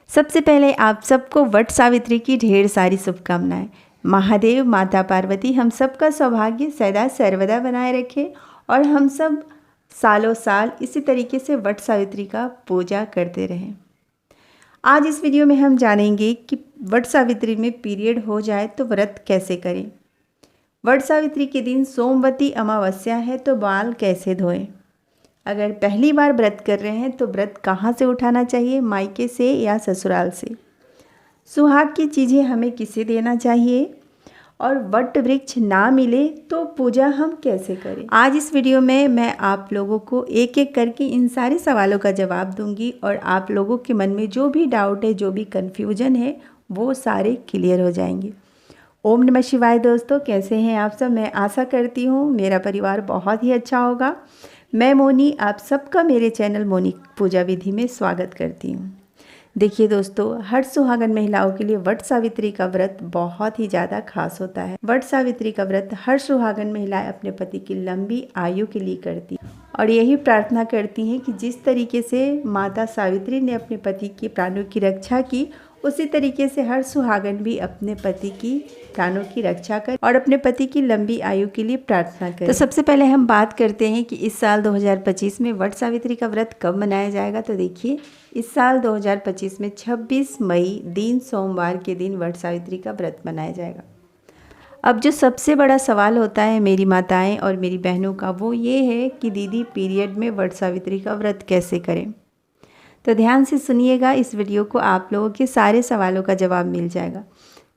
सबसे पहले आप सबको वट सावित्री की ढेर सारी शुभकामनाएं। महादेव माता पार्वती हम सबका सौभाग्य सदा सर्वदा बनाए रखे और हम सब सालों साल इसी तरीके से वट सावित्री का पूजा करते रहें। आज इस वीडियो में हम जानेंगे कि वट सावित्री में पीरियड हो जाए तो व्रत कैसे करें। वट सावित्री के दिन सोमवती अमावस्या है तो बाल कैसे धोएं। अगर पहली बार व्रत कर रहे हैं तो व्रत कहाँ से उठाना चाहिए, मायके से या ससुराल से। सुहाग की चीज़ें हमें किसे देना चाहिए और वट वृक्ष ना मिले तो पूजा हम कैसे करें। आज इस वीडियो में मैं आप लोगों को एक एक करके इन सारे सवालों का जवाब दूंगी और आप लोगों के मन में जो भी डाउट है, जो भी कन्फ्यूजन है, वो सारे क्लियर हो जाएंगे। ओम नमः शिवाय। दोस्तों, कैसे हैं आप सब। मैं आशा करती हूँ मेरा परिवार बहुत ही अच्छा होगा। मैं मोनी आप सबका मेरे चैनल मोनी पूजा विधि में स्वागत करती हूँ। देखिए दोस्तों, हर सुहागन महिलाओं के लिए वट सावित्री का व्रत बहुत ही ज़्यादा खास होता है। वट सावित्री का व्रत हर सुहागन महिलाएं अपने पति की लंबी आयु के लिए करती और यही प्रार्थना करती हैं कि जिस तरीके से माता सावित्री ने अपने पति के प्राणों की रक्षा की, उसी तरीके से हर सुहागन भी अपने पति की प्राणों की रक्षा कर और अपने पति की लंबी आयु के लिए प्रार्थना करें। तो सबसे पहले हम बात करते हैं कि इस साल 2025 में वट सावित्री का व्रत कब मनाया जाएगा। तो देखिए, इस साल 2025 में 26 मई दिन सोमवार के दिन वट सावित्री का व्रत मनाया जाएगा। अब जो सबसे बड़ा सवाल होता है मेरी माताएं और मेरी बहनों का, वो ये है कि दीदी पीरियड में वट सावित्री का व्रत कैसे करें। तो ध्यान से सुनिएगा इस वीडियो को, आप लोगों के सारे सवालों का जवाब मिल जाएगा।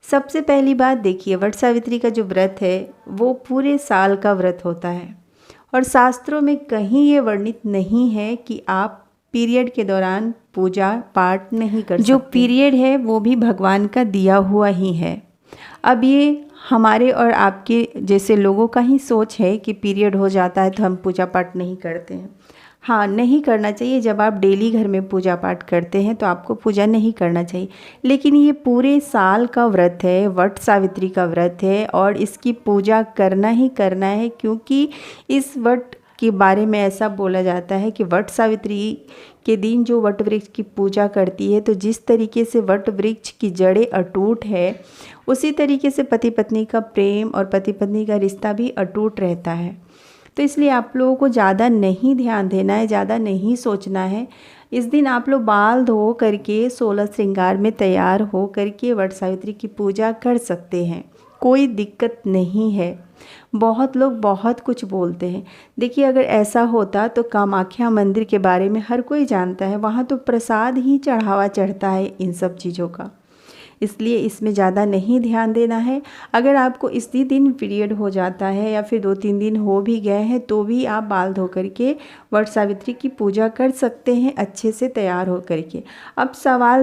सबसे पहली बात देखिए, वट सावित्री का जो व्रत है वो पूरे साल का व्रत होता है और शास्त्रों में कहीं ये वर्णित नहीं है कि आप पीरियड के दौरान पूजा पाठ नहीं कर सकते। जो पीरियड है वो भी भगवान का दिया हुआ ही है। अब ये हमारे और आपके जैसे लोगों का ही सोच है कि पीरियड हो जाता है तो हम पूजा पाठ नहीं करते हैं। हाँ, नहीं करना चाहिए। जब आप डेली घर में पूजा पाठ करते हैं तो आपको पूजा नहीं करना चाहिए, लेकिन ये पूरे साल का व्रत है, वट सावित्री का व्रत है और इसकी पूजा करना ही करना है, क्योंकि इस वट के बारे में ऐसा बोला जाता है कि वट सावित्री के दिन जो वट वृक्ष की पूजा करती है, तो जिस तरीके से वट वृक्ष की जड़ें अटूट है, उसी तरीके से पति पत्नी का प्रेम और पति पत्नी का रिश्ता भी अटूट रहता है। तो इसलिए आप लोगों को ज़्यादा नहीं ध्यान देना है, ज़्यादा नहीं सोचना है। इस दिन आप लोग बाल धो करके 16 श्रृंगार में तैयार हो करके वट सावित्री की पूजा कर सकते हैं, कोई दिक्कत नहीं है। बहुत लोग बहुत कुछ बोलते हैं। देखिए, अगर ऐसा होता तो कामाख्या मंदिर के बारे में हर कोई जानता है, वहाँ तो प्रसाद ही चढ़ावा चढ़ता है इन सब चीज़ों का, इसलिए इसमें ज़्यादा नहीं ध्यान देना है। अगर आपको इसी दिन पीरियड हो जाता है या फिर 2-3 दिन हो भी गए हैं तो भी आप बाल धो करके वट सावित्री की पूजा कर सकते हैं अच्छे से तैयार हो करके। अब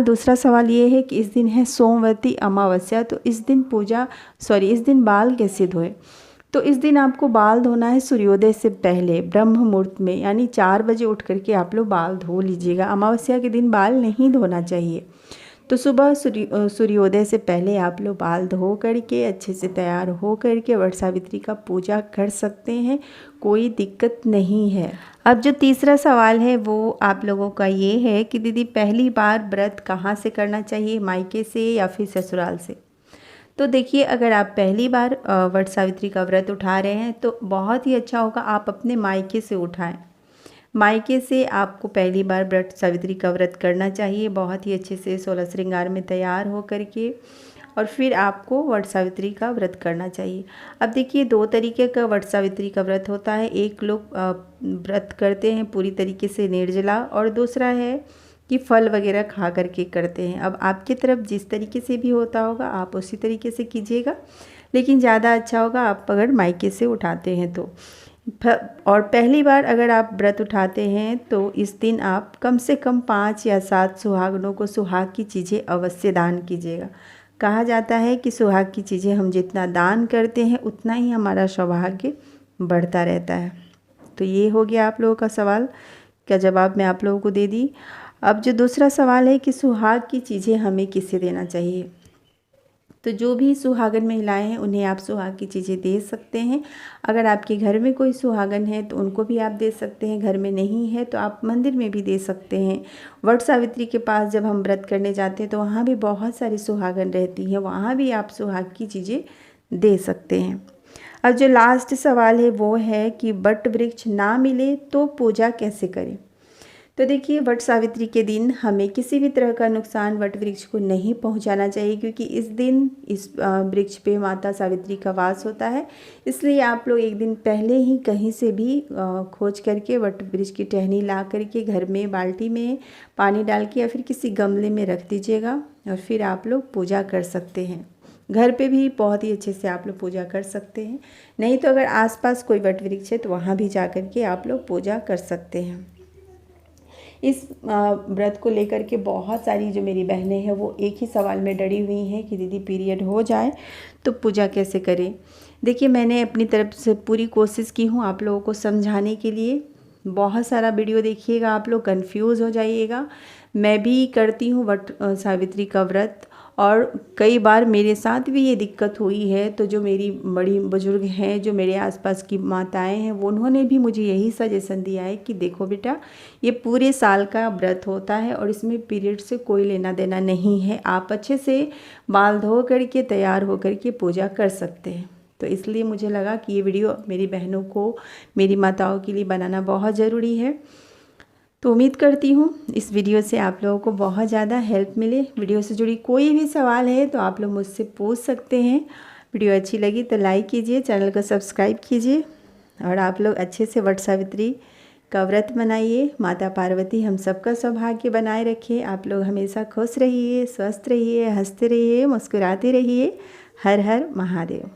दूसरा सवाल ये है कि इस दिन है सोमवती अमावस्या, तो इस दिन बाल कैसे धोए। तो इस दिन आपको बाल धोना है सूर्योदय से पहले ब्रह्म मुहूर्त में, यानी 4 बजे उठ करके आप लोग बाल धो लीजिएगा। अमावस्या के दिन बाल नहीं धोना चाहिए। तो सुबह सूर्योदय से पहले आप लोग बाल धो करके अच्छे से तैयार हो करके वट सावित्री का पूजा कर सकते हैं, कोई दिक्कत नहीं है। अब जो तीसरा सवाल है वो आप लोगों का ये है कि दीदी पहली बार व्रत कहाँ से करना चाहिए, मायके से या फिर ससुराल से। तो देखिए, अगर आप पहली बार वट सावित्री का व्रत उठा रहे हैं तो बहुत ही अच्छा होगा आप अपने मायके से उठाएं। मायके से आपको पहली बार वट सावित्री का व्रत करना चाहिए, बहुत ही अच्छे से 16 श्रृंगार में तैयार हो करके, और फिर आपको वट सावित्री का व्रत करना चाहिए। अब देखिए, 2 तरीके का वट सावित्री का व्रत होता है। एक लोग व्रत करते हैं पूरी तरीके से निर्जला, और दूसरा है कि फल वगैरह खा करके करते हैं। अब आपकी तरफ जिस तरीके से भी होता होगा आप उसी तरीके से कीजिएगा, लेकिन ज़्यादा अच्छा होगा आप अगर मायके से उठाते हैं तो। और पहली बार अगर आप व्रत उठाते हैं तो इस दिन आप कम से कम 5 या 7 सुहागनों को सुहाग की चीज़ें अवश्य दान कीजिएगा। कहा जाता है कि सुहाग की चीज़ें हम जितना दान करते हैं उतना ही हमारा सौभाग्य बढ़ता रहता है। तो ये हो गया आप लोगों का सवाल का जवाब मैं आप लोगों को दे दी। अब जो दूसरा सवाल है कि सुहाग की चीज़ें हमें किसे देना चाहिए। तो जो भी सुहागन महिलाएं हैं उन्हें आप सुहाग की चीज़ें दे सकते हैं। अगर आपके घर में कोई सुहागन है तो उनको भी आप दे सकते हैं, घर में नहीं है तो आप मंदिर में भी दे सकते हैं। वट सावित्री के पास जब हम व्रत करने जाते हैं तो वहाँ भी बहुत सारी सुहागन रहती हैं, वहाँ भी आप सुहाग की चीज़ें दे सकते हैं। अब जो लास्ट सवाल है वो है कि वट वृक्ष ना मिले तो पूजा कैसे करें। तो देखिए, वट सावित्री के दिन हमें किसी भी तरह का नुकसान वट वृक्ष को नहीं पहुंचाना चाहिए, क्योंकि इस दिन इस वृक्ष पे माता सावित्री का वास होता है। इसलिए आप लोग एक दिन पहले ही कहीं से भी खोज करके वट वृक्ष की टहनी ला करके घर में बाल्टी में पानी डाल के या फिर किसी गमले में रख दीजिएगा और फिर आप लोग पूजा कर सकते हैं। घर पे भी बहुत ही अच्छे से आप लोग पूजा कर सकते हैं। नहीं तो अगर आसपास कोई वट वृक्ष है तो वहाँ भी जा कर के आप लोग पूजा कर सकते हैं। इस व्रत को लेकर के बहुत सारी जो मेरी बहनें हैं वो एक ही सवाल में डरी हुई हैं कि दीदी पीरियड हो जाए तो पूजा कैसे करें। देखिए, मैंने अपनी तरफ से पूरी कोशिश की हूँ आप लोगों को समझाने के लिए। बहुत सारा वीडियो देखिएगा, आप लोग कंफ्यूज हो जाइएगा। मैं भी करती हूँ वट सावित्री का व्रत और कई बार मेरे साथ भी ये दिक्कत हुई है। तो जो मेरी बड़ी बुजुर्ग हैं, जो मेरे आसपास की माताएं हैं, वो उन्होंने भी मुझे यही सजेशन दिया है कि देखो बेटा, ये पूरे साल का व्रत होता है और इसमें पीरियड से कोई लेना देना नहीं है। आप अच्छे से बाल धो करके तैयार हो करके पूजा कर सकते हैं। तो इसलिए मुझे लगा कि ये वीडियो मेरी बहनों को, मेरी माताओं के लिए बनाना बहुत ज़रूरी है। तो उम्मीद करती हूँ इस वीडियो से आप लोगों को बहुत ज़्यादा हेल्प मिले। वीडियो से जुड़ी कोई भी सवाल है तो आप लोग मुझसे पूछ सकते हैं। वीडियो अच्छी लगी तो लाइक कीजिए, चैनल को सब्सक्राइब कीजिए और आप लोग अच्छे से वट सावित्री का व्रत मनाइए। माता पार्वती हम सबका सौभाग्य बनाए रखे। आप लोग हमेशा खुश रहिए, स्वस्थ रहिए, हंसते रहिए, मुस्कुराते रहिए। हर हर महादेव।